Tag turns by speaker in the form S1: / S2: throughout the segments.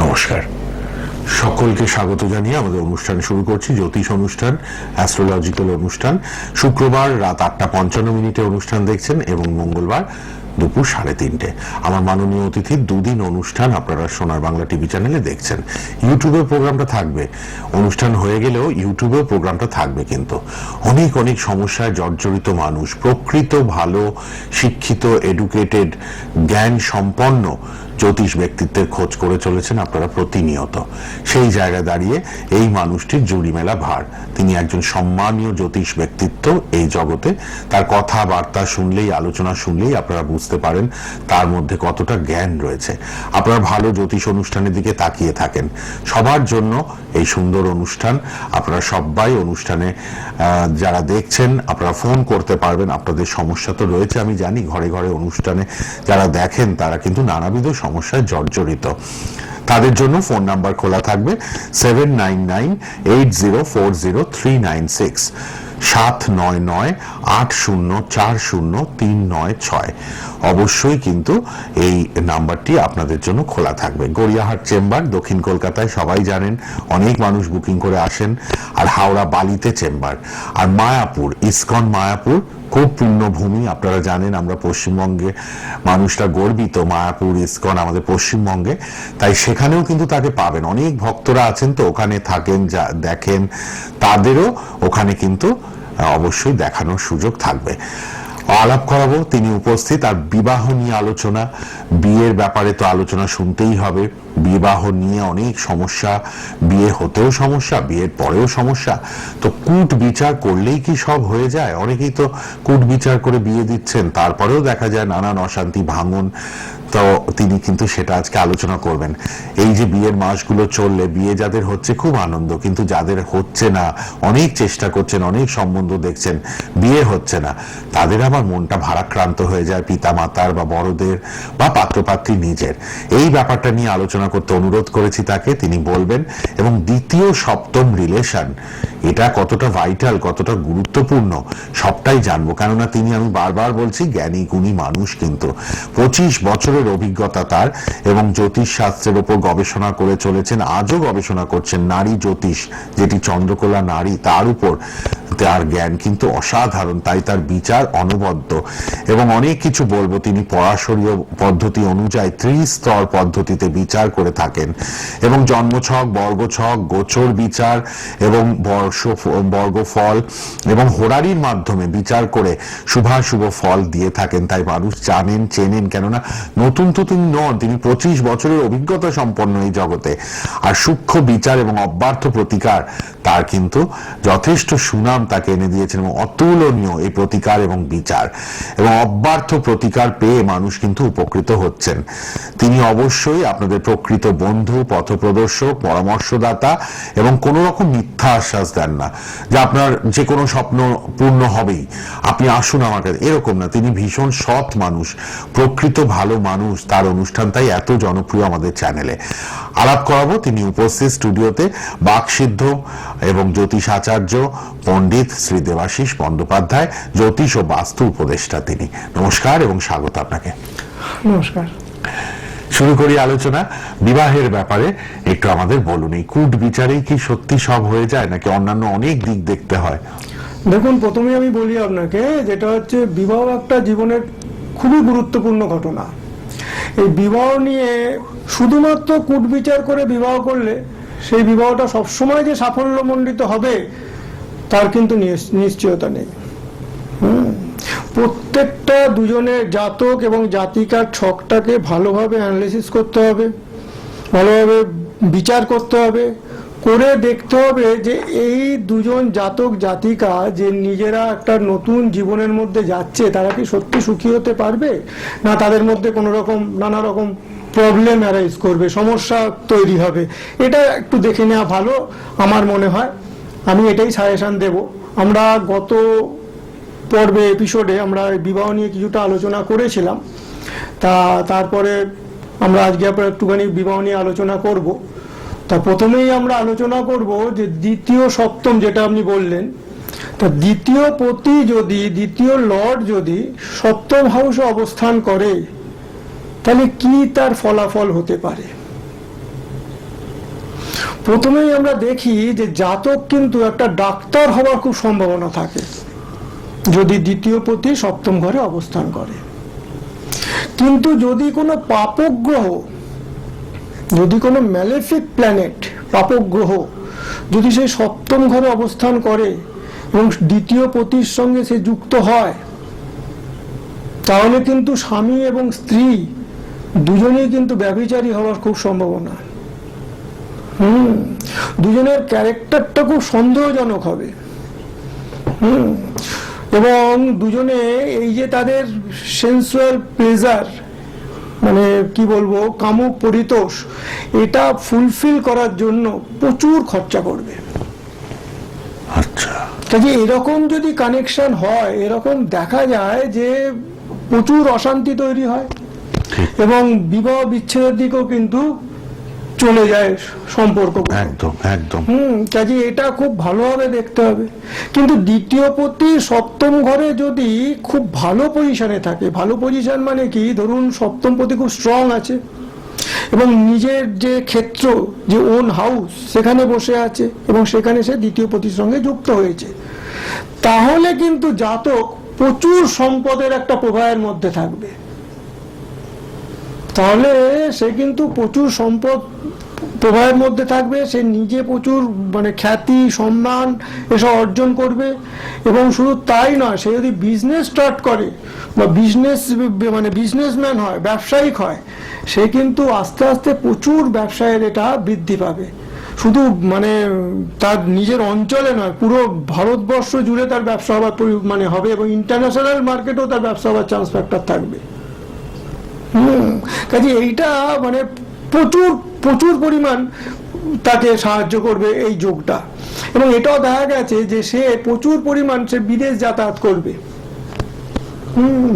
S1: নমস্কার, সকলকে স্বাগত জানিয়ে আমাদের অনুষ্ঠান শুরু করছি। জ্যোতিষ অনুষ্ঠান, অ্যাস্ট্রোলজিক্যাল অনুষ্ঠান। শুক্রবার রাত 8:55 অনুষ্ঠান দেখছেন এবং মঙ্গলবার দুপুর 3:30। আমার মাননীয় অতিথির দুদিন অনুষ্ঠান আপনারা সোনার বাংলা টিভি চ্যানেলে দেখছেন। ইউটিউবে প্রোগ্রামটা থাকবে, অনুষ্ঠান হয়ে গেলেও ইউটিউবেও প্রোগ্রামটা থাকবে। কিন্তু অনেক অনেক সমস্যায় জর্জরিত মানুষ, প্রকৃত ভালো শিক্ষিত এডুকেটেড জ্ঞান সম্পন্ন জ্যোতিষ ব্যক্তিত্বের খোঁজ করে চলেছেন আপনারা প্রতিনিয়ত। সেই জায়গায় দাঁড়িয়ে এই মানুষটির জুড়ি মেলা ভার। তিনি একজন সম্মানীয় জ্যোতিষ ব্যক্তিত্ব এই জগতে। তার কথাবার্তা শুনলেই, আলোচনা শুনলেই আপনারা বুঝতে পারেন তার মধ্যে কতটা জ্ঞান রয়েছে। আপনারা ভালো জ্যোতিষ অনুষ্ঠানের দিকে তাকিয়ে থাকেন। সবার জন্য এই সুন্দর অনুষ্ঠান। আপনারা সবাই অনুষ্ঠানে যারা দেখছেন আপনারা ফোন করতে পারবেন। আপনাদের সমস্যা তো রয়েছে আমি জানি, ঘরে ঘরে অনুষ্ঠানে যারা দেখেন তারা কিন্তু নানাবিধ সমস্যায় জর্জরিত। তাদের জন্য ফোন নাম্বার খোলা থাকবে 7998040396, 79980403996। অবশ্যই কিন্তু এই নাম্বারটি আপনাদের জন্য খোলা থাকবে। গড়িয়াহাট চেম্বার দক্ষিণ কলকাতায় সবাই জানেন, অনেক মানুষ বুকিং করে আসেন। আর হাওড়া বালিতে চেম্বার। আর মায়াপুর, ইসকন মায়াপুর খুব পুণ্যভূমি, আপনারা জানেন আমরা পশ্চিমবঙ্গে মানুষরা গর্বিত। মায়াপুর ইসকন আমাদের পশ্চিমবঙ্গে, তাই সেখানেও কিন্তু তাকে পাবেন। অনেক ভক্তরা আছেন তো ওখানে থাকেন, যা দেখেন, তাদেরও ওখানে কিন্তু অবশ্যই দেখানোর সুযোগ থাকবে। আলাপ করাবো, তিনি উপস্থিত। আর বিবাহ নিয়ে আলোচনা, বিয়ের ব্যাপারে তো আলোচনা শুনতেই হবে। বিবাহ নিয়ে অনেক সমস্যা, বিয়ে হতেও সমস্যা, বিয়ের পরেও সমস্যা। তো কূট বিচার করলেই কি সব হয়ে যায়? অনেকেই তো কূট বিচার করে বিয়ে দিচ্ছেন, তারপরেও দেখা যায় নানান অশান্তি, ভাঙন। তো তিনি কিন্তু সেটা আজকে আলোচনা করবেন। এই যে বিয়ের মাসগুলো চললে, বিয়ে যাদের হচ্ছে খুব আনন্দ, কিন্তু যাদের হচ্ছে না, অনেক চেষ্টা করছেন, অনেক সম্বন্ধ দেখছেন, বিয়ে হচ্ছে না, তাদের আবার মনটা ভারাক্রান্ত হয়ে যায়, পিতা মাতার বা বড়দের বা পাত্রপাত্রী নিজের। এই ব্যাপারটা নিয়ে আলোচনা করতে অনুরোধ করেছি তাকে, তিনি বলবেন। এবং দ্বিতীয় সপ্তম রিলেশন, এটা কতটা ভাইটাল, কতটা গুরুত্বপূর্ণ সবটাই জানবো। কেননা তিনি, আমি বারবার বলছি, জ্ঞানী গুণী মানুষ। কিন্তু 25 বছরের অভিজ্ঞতা তার, এবং জ্যোতিষ শাস্ত্রের উপর গবেষণা করে চলেছেন, আজও গবেষণা করছেন। নারী জ্যোতিষ, যেটি চন্দ্রকোলা নারী, তার উপর তার জ্ঞান কিন্তু অসাধারণ। তাই তার বিচার অনবদ্য। এবং অনেক কিছু বলবো। তিনি পরাশরীয় পদ্ধতি অনুযায়ী ত্রিস্তর পদ্ধতিতে বিচার করে থাকেন, এবং জন্মছক, বর্গছক, গোচর বিচার এবং বর্গফল এবং হোরারির মাধ্যমে বিচার করে শুভাশুভ ফল দিয়ে থাকেন। তাই মানুষ জানেন, চেনেন। কেননা নতুন তো তিনি নন, তিনি 25 বছরের অভিজ্ঞতা সম্পন্ন এই জগতে। আর সূক্ষ্ম বিচার এবং অব্যর্থ প্রতিকার, তার কিন্তু যথেষ্ট সুনাম তাকে এনে দিয়েছেন। এবং অতুলনীয় এই প্রতিকার এবং বিচার এবং অব্যর্থ প্রতিকার পেয়ে মানুষ কিন্তু উপকৃত হচ্ছেন। তিনি অবশ্যই আপনাদের প্রকৃত বন্ধু, পথপ্রদর্শক, পরামর্শদাতা, এবং কোনো রকম মিথ্যা আশ্বাস দেন না যে আপনার যে কোনো স্বপ্ন পূর্ণ হবেই, আপনি আসুন আমার কাছে, এরকম না। তিনি ভীষণ সৎ মানুষ, প্রকৃত ভালো মানুষ। তার অনুষ্ঠান তাই এত জনপ্রিয় আমাদের চ্যানেলে। আলাপ করাবো, তিনি উপস্থিত স্টুডিওতে। বাকসিদ্ধ এবং জ্যোতিষ আচার্য পণ্ডিত শ্রী দেবাশিস বন্দ্যোপাধ্যায়, জ্যোতিষ ও বাস্তু উপদেষ্টা তিনি। নমস্কার এবং স্বাগত আপনাকে।
S2: নমস্কার।
S1: শুরু করি আলোচনা। বিবাহের ব্যাপারে একটু আমাদের বলুন, এই কূট বিচারেই কি সত্যি সব হয়ে যায়, নাকি অন্যান্য অনেক দিক দেখতে হয়?
S2: দেখুন, প্রথমে আমি বলি আপনাকে, যেটা হচ্ছে বিবাহ একটা জীবনের খুবই গুরুত্বপূর্ণ ঘটনা। এই বিবাহ নিয়ে শুধুমাত্র কূট বিচার করে বিবাহ করলে সেই বিবাহটা সবসময় যে সাফল্যমণ্ডিত হবে তার কিন্তু নিশ্চয়তা নেই। প্রত্যেকটা দুজনের জাতক এবং জাতিকার ছকটাকে ভালোভাবে অ্যানালিসিস করতে হবে, ভালোভাবে বিচার করতে হবে, করে দেখতে হবে যে এই দুজন জাতক জাতিকা যে নিজেরা একটা নতুন জীবনের মধ্যে যাচ্ছে, তারা কি সত্যি সুখী হতে পারবে, না তাদের মধ্যে কোনো রকম নানা রকম প্রবলেম অ্যারাইজ করবে, সমস্যা তৈরি হবে। এটা একটু দেখে নেওয়া ভালো আমার মনে হয়। আমি এটাই সাজেশন দেব। আমরা গত পর্বে, এপিসোডে আমরা বিবাহ নিয়ে কিছুটা আলোচনা করেছিলাম। তারপরে আমরা আজকে আপনার একটুখানি বিবাহ নিয়ে আলোচনা করব। তা প্রথমেই আমরা আলোচনা করব যে দ্বিতীয় সপ্তম, যেটা আপনি বললেন, তা দ্বিতীয় পতি যদি, দ্বিতীয় লর্ড যদি সপ্তম হাউসে অবস্থান করে, তাহলে কি তার ফলাফল হতে পারে। প্রথমেই আমরা দেখি যে জাতক কিন্তু একটা ডাক্তার হওয়ার খুব সম্ভাবনা থাকে যদি দ্বিতীয় পতি সপ্তম ঘরে অবস্থান করে। কিন্তু যদি কোনো পাপক গ্রহ, যদি কোনো ম্যালেফিক প্ল্যানেট, পাপক গ্রহ যদি সেই সপ্তম ঘরে অবস্থান করে এবং দ্বিতীয় পতির সঙ্গে সে যুক্ত হয়, তাহলে কিন্তু স্বামী এবং স্ত্রী দুজনেই কিন্তু ব্যভিচারী হওয়ার খুব সম্ভাবনা। দুজনের ক্যারেক্টারটা খুব সন্দেহজনক হবে। এবং দুজনে এই যে তাদের সেন্সুয়াল প্লেজার, মানে কি বলবো, কামুক পরিতোষ, এটা ফুলফিল করার জন্য প্রচুর খরচা করবে।
S1: আচ্ছা,
S2: কাজে এরকম যদি কানেকশন হয়, এরকম দেখা যায় যে প্রচুর অশান্তি তৈরি হয় এবং বিবাহ বিচ্ছেদের দিকেও কিন্তু চলে যায় সম্পর্ক।
S1: একদম একদম।
S2: কাজে এটা খুব ভালোভাবে দেখতে হবে। কিন্তু দ্বিতীয় পতি সপ্তম ঘরে যদি খুব ভালো পজিশনে থাকে, ভালো পজিশন মানে কি, ধরুন সপ্তম পতি খুব স্ট্রং আছে এবং নিজের যে ক্ষেত্র, যে ওন হাউস, সেখানে বসে আছে এবং সেখানে সে দ্বিতীয় পতির সঙ্গে যুক্ত হয়েছে, তাহলে কিন্তু জাতক প্রচুর সম্পদের একটা প্রবাহের মধ্যে থাকবে। তাহলে সে কিন্তু প্রচুর সম্পদ প্রবাহের মধ্যে থাকবে, সে নিজে প্রচুর মানে খ্যাতি সম্মান এসব অর্জন করবে। এবং শুধু তাই নয়, সে যদি বিজনেস স্টার্ট করে বা বিজনেসম্যান হয়, ব্যবসায়িক হয়, সে কিন্তু আস্তে আস্তে প্রচুর ব্যবসায়ের এটা বৃদ্ধি পাবে। শুধু মানে তার নিজের অঞ্চলে নয়, পুরো ভারতবর্ষ জুড়ে তার ব্যবসা হওয়ার হবে এবং ইন্টারন্যাশনাল মার্কেটেও তার ব্যবসা হওয়ার চান্স ফ্যাক্টর থাকবে। কাজে এইটা মানে প্রচুর প্রচুর পরিমাণ তাকে সাহায্য করবে এই যোগটা। এবং এটাও দেখা গেছে যে সে প্রচুর পরিমাণ সে বিদেশ যাতায়াত করবে,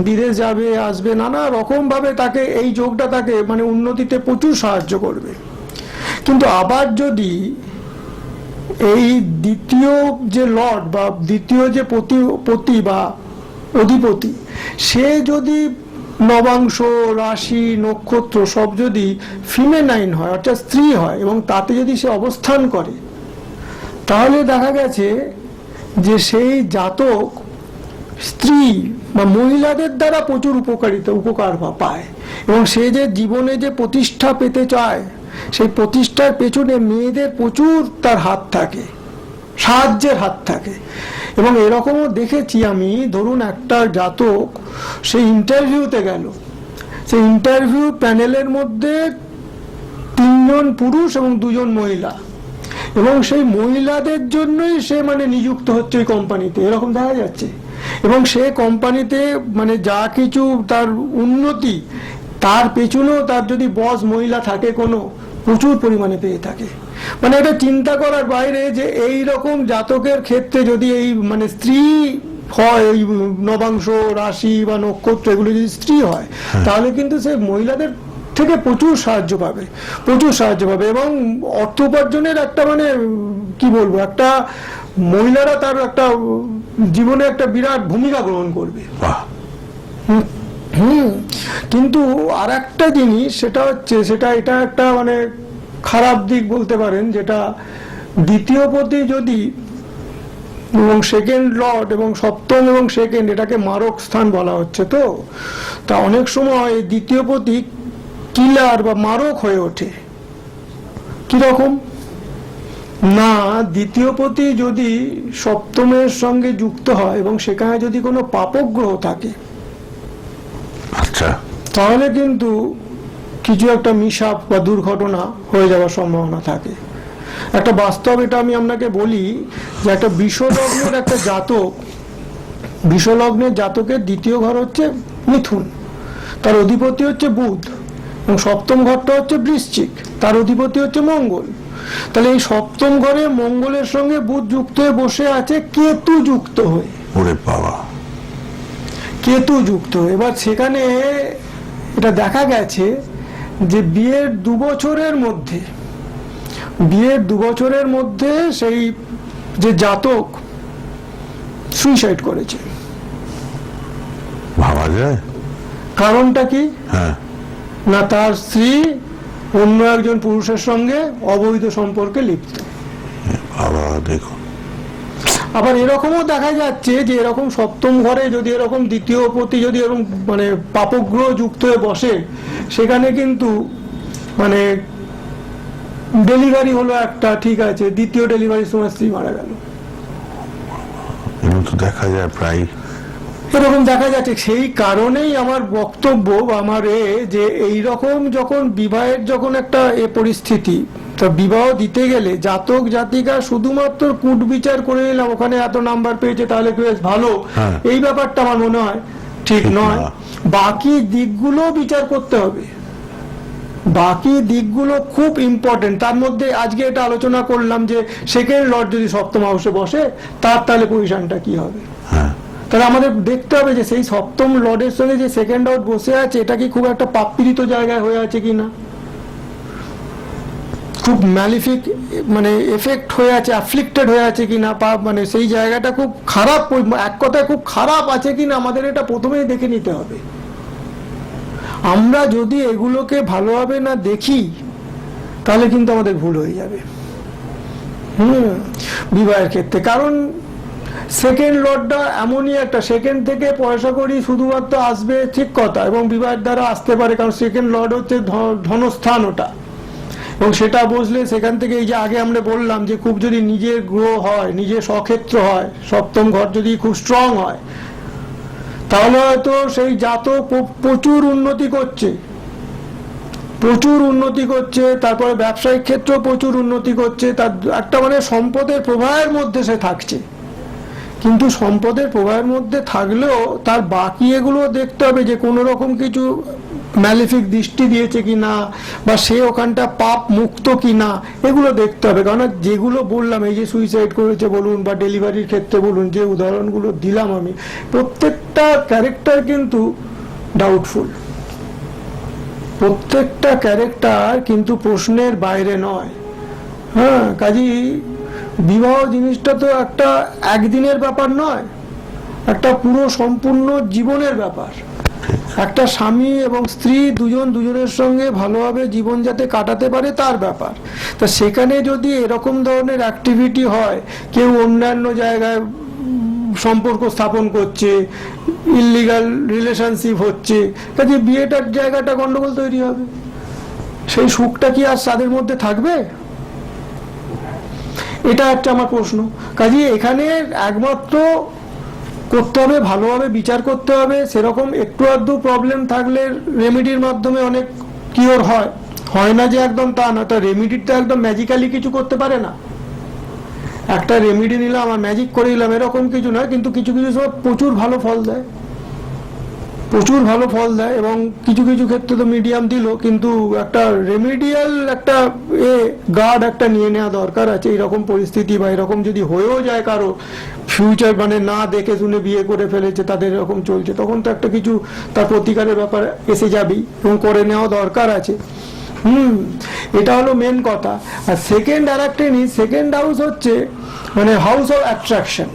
S2: বিদেশ যাবে আসবে, নানা রকম ভাবে তাকে এই যোগটা তাকে মানে উন্নতিতে প্রচুর সাহায্য করবে। কিন্তু আবার যদি এই দ্বিতীয় যে লর্ড বা দ্বিতীয় যে পতি বা অধিপতি, সে যদি নবাংশ, রাশি, নক্ষত্র সব যদি ফিমেনাইন হয়, অর্থাৎ স্ত্রী হয়, এবং তাতে যদি সে অবস্থান করে, তাহলে দেখা গেছে যে সেই জাতক স্ত্রী বা মহিলাদের দ্বারা প্রচুর উপকার পায় এবং সে যে জীবনে যে প্রতিষ্ঠা পেতে চায়, সেই প্রতিষ্ঠার পেছনে মেয়েদের প্রচুর তার হাত থাকে, সাহায্যের হাত থাকে। এবং এরকমও দেখেছি আমি, ধরুন একটা জাতক সে ইন্টারভিউতে গেল, সেই ইন্টারভিউ প্যানেলের মধ্যে 3 জন পুরুষ এবং 2 জন মহিলা, এবং সেই মহিলাদের জন্যই সে মানে নিযুক্ত হচ্ছে ওই কোম্পানিতে, এরকম দেখা যাচ্ছে। এবং সে কোম্পানিতে মানে যা কিছু তার উন্নতি, তার পেছনেও তার যদি বস মহিলা থাকে কোনো, প্রচুর পরিমাণে পেয়ে থাকে। মানে এটা চিন্তা করার বাইরে যে এই রকম জাতকের ক্ষেত্রে যদি এই মানে স্ত্রী হয়, এই নবাংশ, রাশি বা নক্ষত্র এগুলো যদি স্ত্রী হয়, তাহলে কিন্তু সে মহিলাদের থেকে প্রচুর সাহায্য পাবে, প্রচুর সাহায্য পাবে। এবং অর্থ উপার্জনের একটা মানে কি বলবো, একটা মহিলারা তার একটা জীবনে একটা বিরাট ভূমিকা গ্রহণ করবে। কিন্তু আর একটা জিনিস, সেটা হচ্ছে এটা একটা মানে খারাপ দিক বলতে পারেন, যেটা দ্বিতীয় পতি যদি এবং সেকেন্ড লর্ড এবং সপ্তম এবং সেকেন্ড, এটাকে মারক স্থান বলা হচ্ছে, তো তা অনেক সময় দ্বিতীয় পতি কিলার বা মারক হয়ে ওঠে। কিরকম না, দ্বিতীয় পতি যদি সপ্তমের সঙ্গে যুক্ত হয় এবং সেখানে যদি কোনো পাপক গ্রহ থাকে,
S1: আচ্ছা, তাহলে
S2: কিন্তু কিছু একটা মিশআপ বা দুর্ঘটনা হয়ে যাওয়ার সম্ভাবনা থাকে। একটা বাস্তব এটা আমি আপনাকে বলি যে একটা বিষলগ্নের একটা জাতক, বিষলগ্নের জাতকের দ্বিতীয় ঘর হচ্ছে মিথুন, তার অধিপতি হচ্ছে বুধ, এবং সপ্তম ঘরটা হচ্ছে বৃশ্চিক, তার অধিপতি হচ্ছে মঙ্গল। তাহলে এই সপ্তম ঘরে মঙ্গলের সঙ্গে বুধ যুক্ত হয়ে বসে আছে, কেতু যুক্ত হয়ে,
S1: ওরে বাবা,
S2: কেতু যুক্ত। এবার সেখানে এটা দেখা গেছে যে বিয়ের 2 বছরের মধ্যে সেই যে জাতক সুইসাইড করেছে।
S1: ভাবা যায়?
S2: কারণটা কি?
S1: হ্যাঁ,
S2: না তার স্ত্রী অন্য একজন পুরুষের সঙ্গে অবৈধ সম্পর্কে লিপ্ত।
S1: বাবা দেখুন,
S2: আবার এরকমও দেখা যাচ্ছে যে এরকম সপ্তম ঘরে যদি এরকম দ্বিতীয় পতি যদি এরকম মানে পাপগ্রহ যুক্ত হয়ে বসে, সেখানে কিন্তু মানে ডেলিভারি হলো একটা, ঠিক আছে, দ্বিতীয় ডেলিভারির সময় স্ত্রী মারা গেল,
S1: এরকম তো দেখা যায় প্রায়।
S2: এরকম দেখা যাচ্ছে। সেই কারণেই আমার বক্তব্য বা আমার যে এইরকম যখন বিবাহের যখন একটা পরিস্থিতি, তা বিবাহ দিতে গেলে জাতক জাতিকা শুধুমাত্র কূট বিচার করে নিলাম ওখানে এত নাম্বার পেয়েছে তাহলে বেশ ভালো,
S1: হ্যাঁ।
S2: এই ব্যাপারটা আমার মনে হয় ঠিক নয়।
S1: না।
S2: বাকি দিকগুলো বিচার করতে হবে, বাকি দিকগুলো খুব ইম্পর্টেন্ট। তার মধ্যে আজকে এটা আলোচনা করলাম যে সেকেন্ড লর্ড যদি সপ্তম হাউসে বসে তার তাহলে পজিশনটা কি হবে।
S1: হ্যাঁ,
S2: তাহলে আমাদের দেখতে হবে যে সেই সপ্তম লর্ডের সঙ্গে যে সেকেন্ড হাউস বসে আছে এটা কি খুব একটা পাপপীড়িত জায়গায় হয়ে আছে কিনা, খুব ম্যালিফিক মানে এফেক্ট হয়ে আছে, অ্যাফ্লিক্টেড হয়ে আছে কিনা, মানে সেই জায়গাটা খুব খারাপ, এক কথায় খুব খারাপ আছে কিনা, আমাদের এটা প্রথমেই দেখে নিতে হবে। আমরা যদি এগুলোকে ভালোভাবে না দেখি তাহলে কিন্তু আমাদের ভুল হয়ে যাবে বিবাহের ক্ষেত্রে। কারণ সেকেন্ড লর্ডটা এমনই একটা, সেকেন্ড থেকে পয়সা করি শুধুমাত্র আসবে ঠিক কথা, এবং বিবাহের দ্বারা আসতে পারে, কারণ সেকেন্ড লর্ড হচ্ছে ধনস্থান ওটা, এবং সেটা বসলে সেখান থেকে এই যে আগে আমরা বললাম যে খুব যদি নিজের গ্রহ হয়, নিজের স্বক্ষেত্র হয়, সপ্তম ঘর যদি খুব স্ট্রং হয় তাহলে হয়তো সেই জাতক প্রচুর উন্নতি করছে, প্রচুর উন্নতি করছে, তারপরে ব্যবসায়িক ক্ষেত্রেও প্রচুর উন্নতি করছে, তার একটা মানে সম্পদের প্রবাহের মধ্যে সে থাকছে। কিন্তু সম্পদের প্রবাহের মধ্যে থাকলেও তার বাকি এগুলো দেখতে হবে যে কোনো রকম কিছু ম্যালিফিক দৃষ্টি দিয়েছে কিনা, বা সে ওখানটা পাপ মুক্ত কিনা, এগুলো দেখতে হবে। কারণ যেগুলো বললাম, এই যে সুইসাইড করেছে বলুন বা ডেলিভারির ক্ষেত্রে বলুন, যে উদাহরণগুলো দিলাম আমি, প্রত্যেকটা ক্যারেক্টার কিন্তু ডাউটফুল, প্রত্যেকটা ক্যারেক্টার কিন্তু প্রশ্নের বাইরে নয়। হ্যাঁ, কাজেই বিবাহ জিনিসটা তো একটা একদিনের ব্যাপার নয়, একটা পুরো সম্পূর্ণ জীবনের ব্যাপার। একটা স্বামী এবং স্ত্রী দুজন দুজনের সঙ্গে ভালোভাবে জীবন যাতে কাটাতে পারে তার ব্যাপার। তা সেখানে যদি এরকম ধরনের অ্যাক্টিভিটি হয়, কেউ অন্যান্য জায়গায় সম্পর্ক স্থাপন করছে, ইললিগাল রিলেশনশিপ হচ্ছে, কাজে বিয়েটার জায়গাটা গন্ডগোল তৈরি হবে। সেই সুখটা কি আর তাদের মধ্যে থাকবে? এটা একটা আমার প্রশ্ন। কাজে এখানে একমাত্র করতে হবে, ভালোভাবে বিচার করতে হবে। সেরকম একটু আধটু প্রবলেম থাকলে রেমেডির মাধ্যমে অনেক কিওর হয় না যে একদম তা না। তা রেমেডির তো একদম ম্যাজিক্যালি কিছু করতে পারে না, একটা রেমেডি নিলাম আর ম্যাজিক করে দিলাম এরকম কিছু নয়, কিন্তু কিছু কিছু সব প্রচুর ভালো ফল দেয়, প্রচুর ভালো ফল দেয়, এবং কিছু কিছু ক্ষেত্রে তো মিডিয়াম দিল, কিন্তু একটা রেমিডিয়াল একটা গার্ড একটা নিয়ে নেওয়া দরকার আছে। এরকম পরিস্থিতি বা এরকম যদি হয়েও যায় কারো ফিউচার, মানে না দেখে শুনে বিয়ে করে ফেলেছে, তাদের এরকম চলছে, তখন তো একটা কিছু তার প্রতিকারের ব্যাপার এসে যাবেই, এবং করে নেওয়া দরকার আছে। এটা হলো মেন কথা। আর সেকেন্ড আর একটা জিনিস, সেকেন্ড হাউস হচ্ছে মানে house of attraction.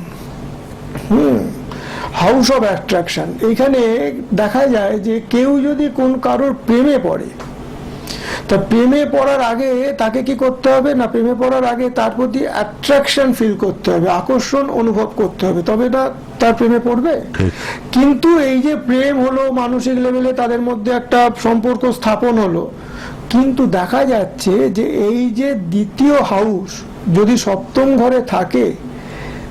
S2: House of attraction, এইখানে দেখা যায় যে কেউ যদি কোন কারোর প্রেমে পড়ে, তা প্রেমে পড়ার আগে তাকে কি করতে হবে না, প্রেমে পড়ার আগে তার প্রতি অ্যাট্রাকশন ফিল করতে হবে, আকর্ষণ অনুভব করতে হবে, তবে না তার প্রেমে পড়বে। কিন্তু এই যে প্রেম হলো, মানসিক লেভেলে তাদের মধ্যে একটা সম্পর্ক স্থাপন হলো, কিন্তু দেখা যাচ্ছে যে এই যে দ্বিতীয় হাউস যদি সপ্তম ঘরে থাকে,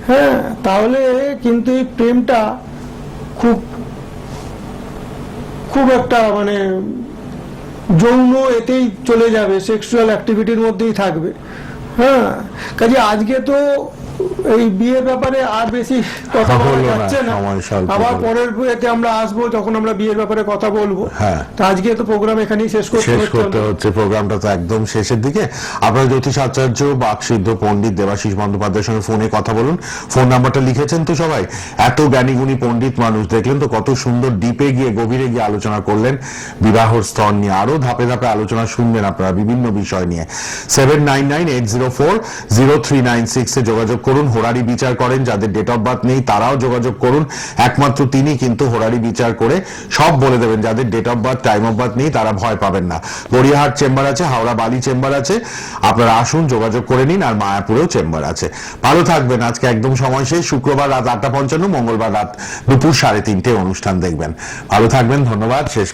S2: হ্যাঁ, তাহলে কিন্তু এই প্রেমটা খুব খুব একটা মানে যৌন এতেই চলে যাবে, সেক্সুয়াল অ্যাক্টিভিটির মধ্যেই থাকবে। হ্যাঁ, কাজে আজকে তো এই বিয়ের ব্যাপারে আর বেশি কথা বলা যাচ্ছে না, আবার পরের বিয়েতে আমরা আসবো যখন আমরা বিয়ের ব্যাপারে কথা বলবো।
S1: হ্যাঁ,
S2: তো আজকে তো প্রোগ্রাম এখানেই শেষ করতে
S1: হচ্ছে, প্রোগ্রামটা তো একদম শেষের দিকে। আপনারা জ্যোতিষ আচার্য বাকসিদ্ধ পণ্ডিত দেবাশিস বন্দ্যোপাধ্যায়ের সঙ্গে ফোনে কথা বলুন। ফোন নাম্বারটা লিখেছেন তো সবাই? এত জ্ঞানীগুণী পণ্ডিত মানুষ, দেখলেন তো কত সুন্দর ডিপে গিয়ে গভীরে গিয়ে আলোচনা করলেন বিবাহর স্তর নিয়ে। আরো ধাপে ধাপে আলোচনা শুনবেন আপনারা বিভিন্ন বিষয় নিয়ে। 7998040396 এ যোগাযোগ করুন। হোরারি বিচার করেন, যাদের ডেট অফ বার্থ নেই তারাও যোগাযোগ করুন, একমাত্র তিনি কিন্তু হোরারি বিচার করে সব বলে দেবেন। যাদের date of birth time of birth নেই তারা ভয় পাবেন না। গড়িয়াহাট চেম্বার আছে, হাওড়া বালি চেম্বার আছে, আপনারা আসুন, যোগাযোগ করে নিন। আর মায়াপুরেও চেম্বার আছে। ভালো থাকবেন। আজকে একদম সময় শেষ। শুক্রবার রাত 8:55, মঙ্গলবার রাত দুপুর 3:30 অনুষ্ঠান দেখবেন। ভালো থাকবেন, ধন্যবাদ। শেষ